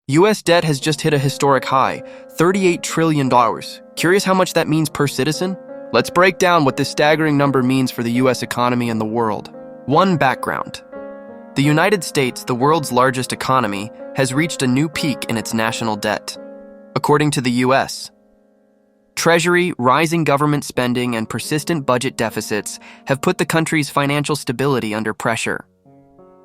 US debt has just hit a historic high, $38 trillion. Curious how much that means per citizen? Let's break down what this staggering number means for the US economy and the world. 1. Background. The United States, the world's largest economy, has reached a new peak in its national debt. According to the US, Treasury, rising government spending, and persistent budget deficits have put the country's financial stability under pressure.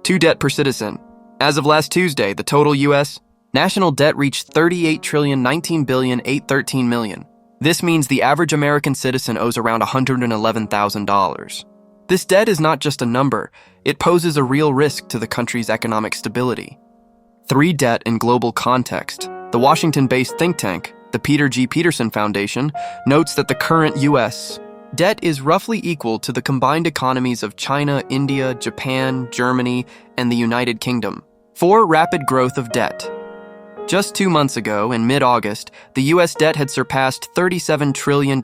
2. Debt per citizen. As of last Tuesday, the total U.S. national debt reached $38,019,813,000,000. This means the average American citizen owes around $111,000. This debt is not just a number, it poses a real risk to the country's economic stability. 3. Debt in global context. The Washington-based think tank, the Peter G. Peterson Foundation, notes that the current U.S. debt is roughly equal to the combined economies of China, India, Japan, Germany, and the United Kingdom. 4. Rapid growth of debt. Just 2 months ago, in mid-August, the U.S. debt had surpassed $37 trillion.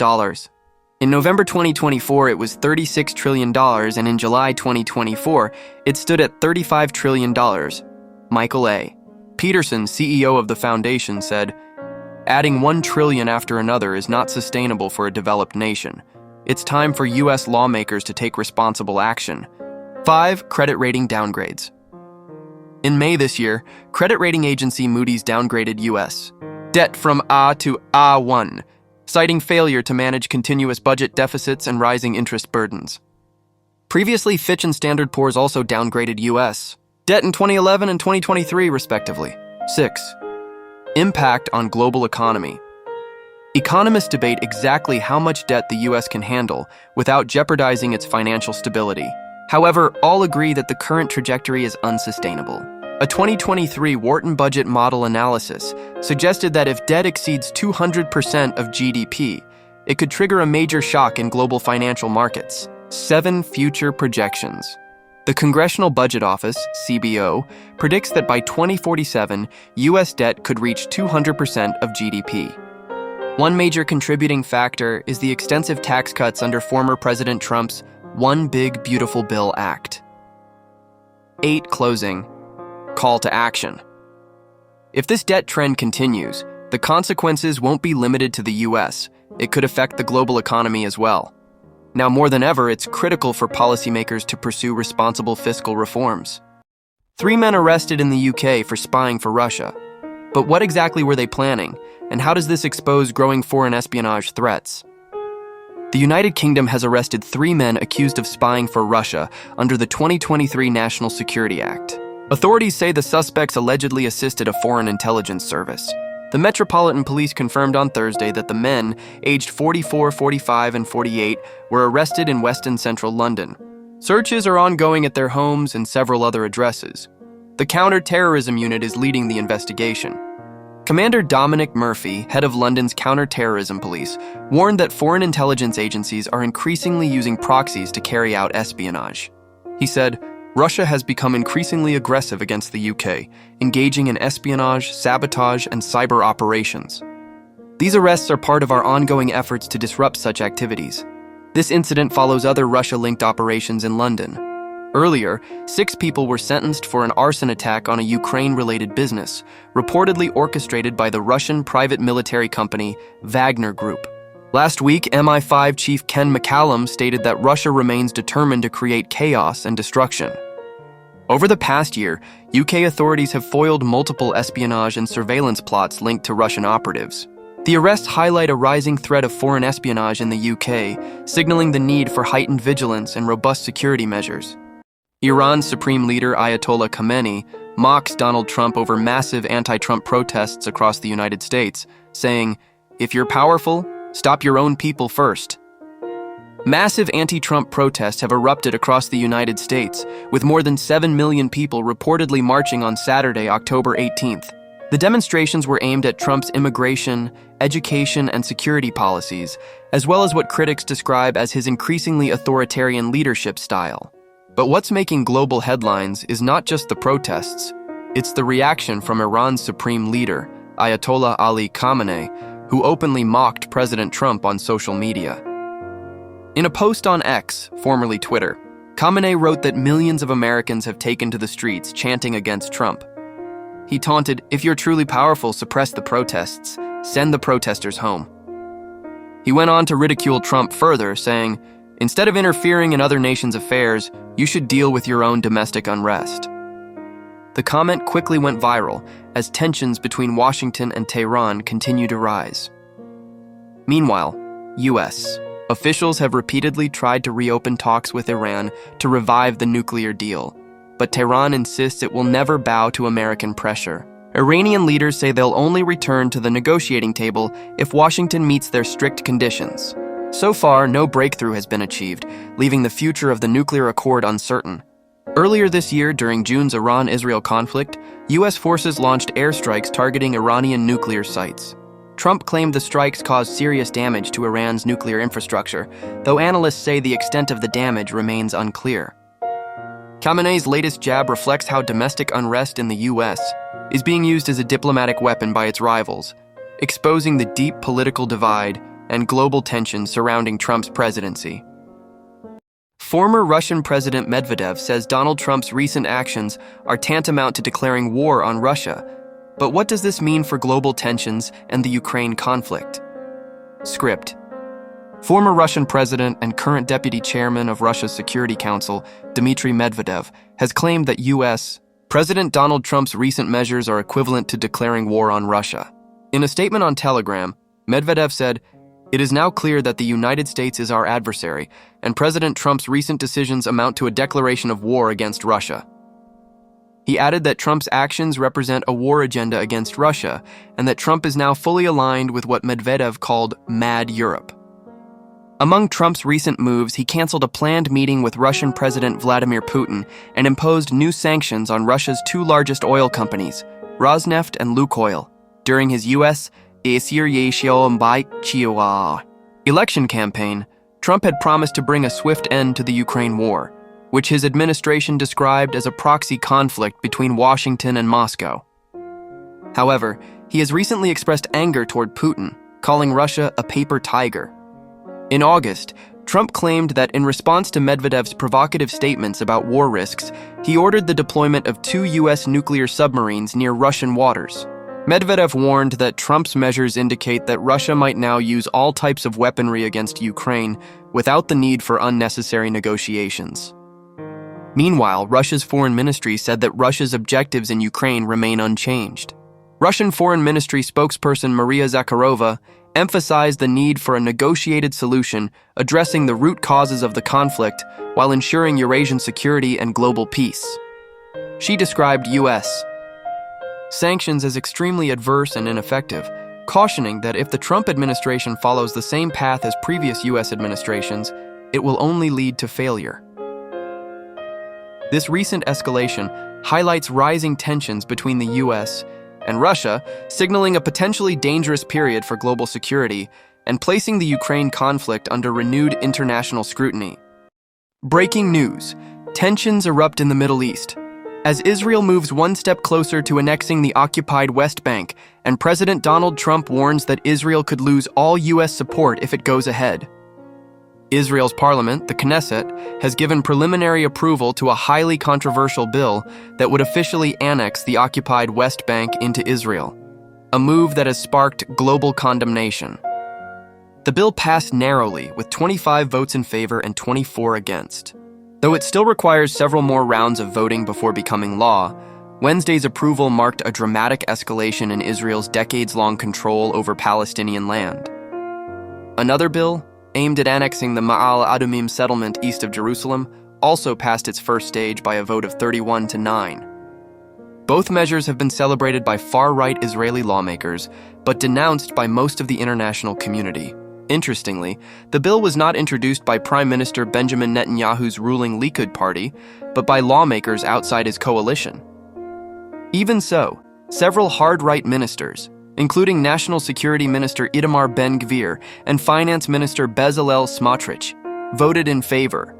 In November 2024, it was $36 trillion, and in July 2024, it stood at $35 trillion. Michael A. Peterson, CEO of the foundation, said, "Adding $1 trillion after another is not sustainable for a developed nation. It's time for U.S. lawmakers to take responsible action." 5. Credit rating downgrades. In May this year, credit rating agency Moody's downgraded U.S. debt from A to A1, citing failure to manage continuous budget deficits and rising interest burdens. Previously, Fitch and Standard & Poor's also downgraded U.S. debt in 2011 and 2023, respectively. 6. Impact on global economy. Economists debate exactly how much debt the U.S. can handle without jeopardizing its financial stability. However, all agree that the current trajectory is unsustainable. A 2023 Wharton budget model analysis suggested that if debt exceeds 200% of GDP, it could trigger a major shock in global financial markets. 7. Future projections. The Congressional Budget Office, CBO, predicts that by 2047, U.S. debt could reach 200% of GDP. One major contributing factor is the extensive tax cuts under former President Trump's One Big Beautiful Bill Act. 8. Closing. Call to action. If this debt trend continues, the consequences won't be limited to the U.S. It could affect the global economy as well. Now more than ever, it's critical for policymakers to pursue responsible fiscal reforms. 3 men arrested in the UK for spying for Russia. But what exactly were they planning, and how does this expose growing foreign espionage threats? The United Kingdom has arrested 3 men accused of spying for Russia under the 2023 National Security Act. Authorities say the suspects allegedly assisted a foreign intelligence service. The Metropolitan Police confirmed on Thursday that the men, aged 44, 45, and 48, were arrested in West and Central London. Searches are ongoing at their homes and several other addresses. The Counter-Terrorism Unit is leading the investigation. Commander Dominic Murphy, head of London's Counter-Terrorism Police, warned that foreign intelligence agencies are increasingly using proxies to carry out espionage. He said, "Russia has become increasingly aggressive against the UK, engaging in espionage, sabotage, and cyber operations. These arrests are part of our ongoing efforts to disrupt such activities. This incident follows other Russia-linked operations in London. Earlier, 6 people were sentenced for an arson attack on a Ukraine-related business, reportedly orchestrated by the Russian private military company Wagner Group. Last week, MI5 Chief Ken McCallum stated that Russia remains determined to create chaos and destruction. Over the past year, UK authorities have foiled multiple espionage and surveillance plots linked to Russian operatives. The arrests highlight a rising threat of foreign espionage in the UK, signaling the need for heightened vigilance and robust security measures. Iran's Supreme Leader Ayatollah Khamenei mocks Donald Trump over massive anti-Trump protests across the United States, saying, "If you're powerful, stop your own people first." Massive anti-Trump protests have erupted across the United States, with more than 7 million people reportedly marching on Saturday, October 18th. The demonstrations were aimed at Trump's immigration, education, and security policies, as well as what critics describe as his increasingly authoritarian leadership style. But what's making global headlines is not just the protests, it's the reaction from Iran's supreme leader, Ayatollah Ali Khamenei, who openly mocked President Trump on social media. In a post on X, formerly Twitter, Khamenei wrote that millions of Americans have taken to the streets chanting against Trump. He taunted, "If you're truly powerful, suppress the protests. Send the protesters home." He went on to ridicule Trump further, saying, "Instead of interfering in other nations' affairs, you should deal with your own domestic unrest." The comment quickly went viral as tensions between Washington and Tehran continue to rise. Meanwhile, U.S. officials have repeatedly tried to reopen talks with Iran to revive the nuclear deal, but Tehran insists it will never bow to American pressure. Iranian leaders say they'll only return to the negotiating table if Washington meets their strict conditions. So far, no breakthrough has been achieved, leaving the future of the nuclear accord uncertain. Earlier this year, during June's Iran-Israel conflict, U.S. forces launched airstrikes targeting Iranian nuclear sites. Trump claimed the strikes caused serious damage to Iran's nuclear infrastructure, though analysts say the extent of the damage remains unclear. Khamenei's latest jab reflects how domestic unrest in the U.S. is being used as a diplomatic weapon by its rivals, exposing the deep political divide and global tensions surrounding Trump's presidency. Former Russian President Medvedev says Donald Trump's recent actions are tantamount to declaring war on Russia. But what does this mean for global tensions and the Ukraine conflict? Script. Former Russian president and current deputy chairman of Russia's Security Council, Dmitry Medvedev, has claimed that U.S. President Donald Trump's recent measures are equivalent to declaring war on Russia. In a statement on Telegram, Medvedev said, "It is now clear that the United States is our adversary, and President Trump's recent decisions amount to a declaration of war against Russia." He added that Trump's actions represent a war agenda against Russia, and that Trump is now fully aligned with what Medvedev called Mad Europe. Among Trump's recent moves, he canceled a planned meeting with Russian President Vladimir Putin and imposed new sanctions on Russia's two largest oil companies, Rosneft and Lukoil, during his U.S. election campaign. Trump had promised to bring a swift end to the Ukraine war, which his administration described as a proxy conflict between Washington and Moscow. However, he has recently expressed anger toward Putin, calling Russia a paper tiger. In August, Trump claimed that in response to Medvedev's provocative statements about war risks, he ordered the deployment of 2 U.S. nuclear submarines near Russian waters. Medvedev warned that Trump's measures indicate that Russia might now use all types of weaponry against Ukraine without the need for unnecessary negotiations. Meanwhile, Russia's foreign ministry said that Russia's objectives in Ukraine remain unchanged. Russian Foreign Ministry spokesperson Maria Zakharova emphasized the need for a negotiated solution addressing the root causes of the conflict while ensuring Eurasian security and global peace. She described U.S. sanctions as extremely adverse and ineffective, cautioning that if the Trump administration follows the same path as previous U.S. administrations, it will only lead to failure. This recent escalation highlights rising tensions between the U.S. and Russia, signaling a potentially dangerous period for global security and placing the Ukraine conflict under renewed international scrutiny. Breaking news: tensions erupt in the Middle East as Israel moves one step closer to annexing the occupied West Bank, and President Donald Trump warns that Israel could lose all U.S. support if it goes ahead. Israel's parliament, the Knesset, has given preliminary approval to a highly controversial bill that would officially annex the occupied West Bank into Israel, a move that has sparked global condemnation. The bill passed narrowly, with 25 votes in favor and 24 against. Though it still requires several more rounds of voting before becoming law, Wednesday's approval marked a dramatic escalation in Israel's decades-long control over Palestinian land. Another bill, aimed at annexing the Ma'al Adumim settlement east of Jerusalem, also passed its first stage by a vote of 31-9. Both measures have been celebrated by far-right Israeli lawmakers, but denounced by most of the international community. Interestingly, the bill was not introduced by Prime Minister Benjamin Netanyahu's ruling Likud party, but by lawmakers outside his coalition. Even so, several hard-right ministers, including National Security Minister Itamar Ben-Gvir and Finance Minister Bezalel Smotrich, voted in favor.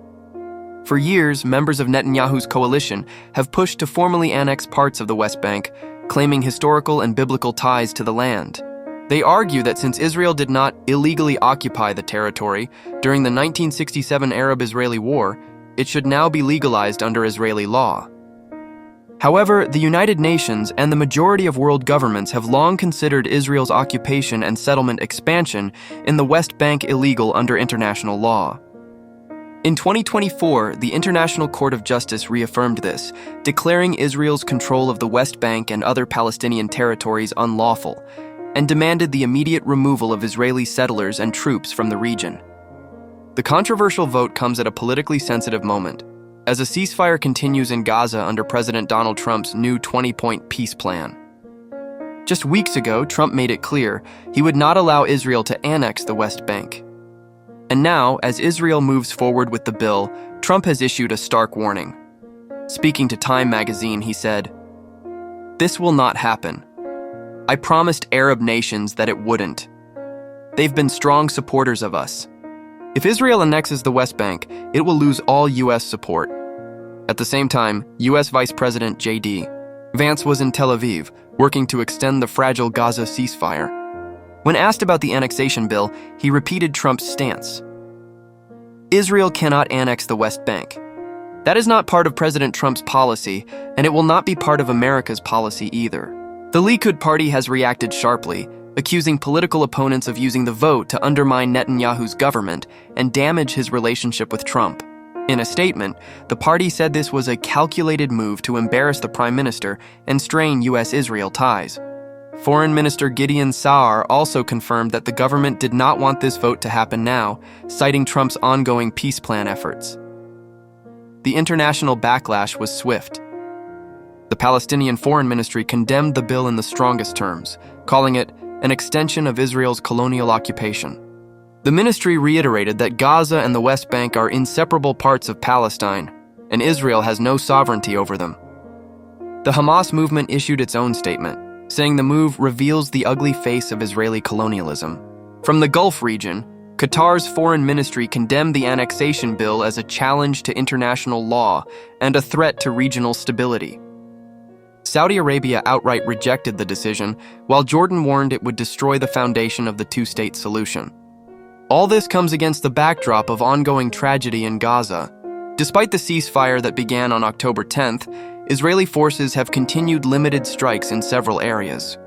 For years, members of Netanyahu's coalition have pushed to formally annex parts of the West Bank, claiming historical and biblical ties to the land. They argue that since Israel did not illegally occupy the territory during the 1967 Arab-Israeli War, it should now be legalized under Israeli law. However, the United Nations and the majority of world governments have long considered Israel's occupation and settlement expansion in the West Bank illegal under international law. In 2024, the International Court of Justice reaffirmed this, declaring Israel's control of the West Bank and other Palestinian territories unlawful, and demanded the immediate removal of Israeli settlers and troops from the region. The controversial vote comes at a politically sensitive moment, as a ceasefire continues in Gaza under President Donald Trump's new 20-point peace plan. Just weeks ago, Trump made it clear he would not allow Israel to annex the West Bank. And now, as Israel moves forward with the bill, Trump has issued a stark warning. Speaking to Time magazine, he said, "This will not happen. I promised Arab nations that it wouldn't. They've been strong supporters of us. If Israel annexes the West Bank, it will lose all U.S. support." At the same time, U.S. Vice President J.D. Vance was in Tel Aviv, working to extend the fragile Gaza ceasefire. When asked about the annexation bill, he repeated Trump's stance. Israel cannot annex the West Bank. That is not part of President Trump's policy, and it will not be part of America's policy either. The Likud party has reacted sharply, accusing political opponents of using the vote to undermine Netanyahu's government and damage his relationship with Trump. In a statement, the party said this was a calculated move to embarrass the prime minister and strain U.S.-Israel ties. Foreign Minister Gideon Saar also confirmed that the government did not want this vote to happen now, citing Trump's ongoing peace plan efforts. The international backlash was swift. The Palestinian Foreign Ministry condemned the bill in the strongest terms, calling it an extension of Israel's colonial occupation. The ministry reiterated that Gaza and the West Bank are inseparable parts of Palestine, and Israel has no sovereignty over them. The Hamas movement issued its own statement, saying the move reveals the ugly face of Israeli colonialism. From the Gulf region, Qatar's foreign ministry condemned the annexation bill as a challenge to international law and a threat to regional stability. Saudi Arabia outright rejected the decision, while Jordan warned it would destroy the foundation of the two-state solution. All this comes against the backdrop of ongoing tragedy in Gaza. Despite the ceasefire that began on October 10th, Israeli forces have continued limited strikes in several areas.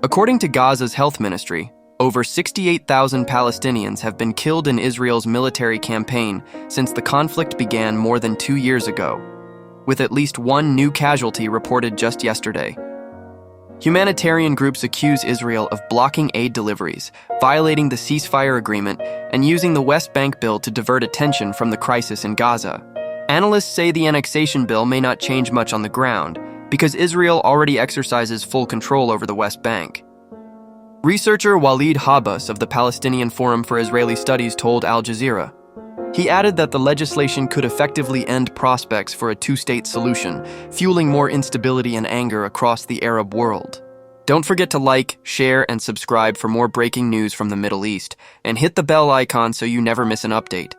According to Gaza's health ministry, over 68,000 Palestinians have been killed in Israel's military campaign since the conflict began more than 2 years ago, with at least one new casualty reported just yesterday. Humanitarian groups accuse Israel of blocking aid deliveries, violating the ceasefire agreement, and using the West Bank bill to divert attention from the crisis in Gaza. Analysts say the annexation bill may not change much on the ground, because Israel already exercises full control over the West Bank. Researcher Walid Habas of the Palestinian Forum for Israeli Studies told Al Jazeera. He added that the legislation could effectively end prospects for a two-state solution, fueling more instability and anger across the Arab world. Don't forget to like, share, and subscribe for more breaking news from the Middle East, and hit the bell icon so you never miss an update.